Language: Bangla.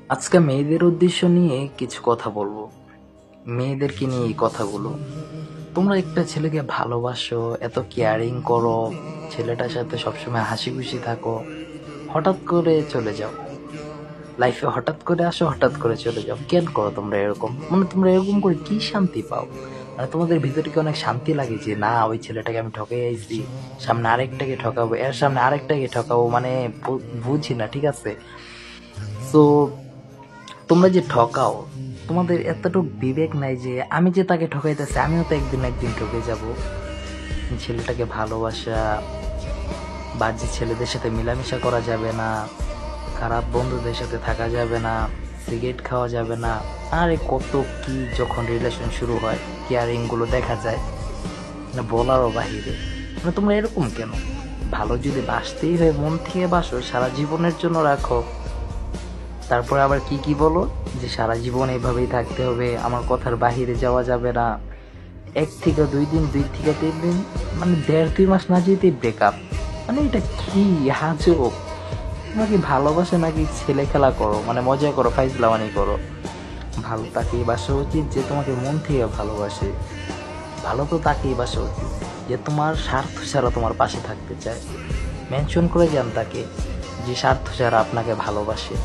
আজকে মেয়েদের উদ্দেশ্য নিয়ে কিছু কথা বলবো। মেয়েদেরকে নিয়ে এই কথাগুলো। তোমরা একটা ছেলেকে ভালোবাসো, এত কেয়ারিং করো, ছেলেটার সাথে সবসময় হাসি খুশি থাকো, হঠাৎ করে চলে যাও। লাইফে হঠাৎ করে আসো, হঠাৎ করে চলে যাও। কেন করো তোমরা এরকম? মানে তোমরা এরকম করে কি শান্তি পাও? মানে তোমাদের ভিতরে কি অনেক শান্তি লাগে যে না, ওই ছেলেটাকে আমি ঠকে আইছি, সামনে আরেকটাকে ঠকাবো, এর সামনে আরেকটাকে ঠকাবো, মানে বুঝি না, ঠিক আছে? তো তোমরা যে ঠকাও, তোমাদের এতটুকু বিবেক নাই যে আমি যে তাকে ঠকাইতেছি আমিও তো একদিন একদিন ঠকে যাব। ছেলেটাকে ভালোবাসা, বাজে ছেলেদের সাথে মেলামেশা করা যাবে না, খারাপ বন্ধুদের সাথে থাকা যাবে না, সিগারেট খাওয়া যাবে না। আরে কত কি যখন রিলেশন শুরু হয়, কেয়ারিং গুলো দেখা যায় না বলারও বাহিরে। মানে তোমরা এরকম কেন? ভালো যদি বাসতেই হয় মন থেকে বাসো, সারা জীবনের জন্য রাখো। তারপরে আবার কি কি বলো যে সারা জীবন এইভাবেই থাকতে হবে, আমার কথার বাহিরে যাওয়া যাবে না। 1 থেকে 2 দিন, 2 থেকে 3 দিন, মানে 1.5-2 মাস না যেতেই ব্রেকআপ। মানে এটা কি আজব! তোমরা কি ভালোবাসে নাকি ছেলে খেলা করো, মানে মজা করো, ফাইজলামানি করো? ভালো তাকেই বাসা উচিত যে তোমাকে মন থেকে ভালোবাসে। ভালো তো তাকেই বাসা উচিত যে তোমার স্বার্থ ছাড়া তোমার পাশে থাকতে চায়। মেনশন করে যান তাকে যে স্বার্থ ছাড়া আপনাকে ভালোবাসে।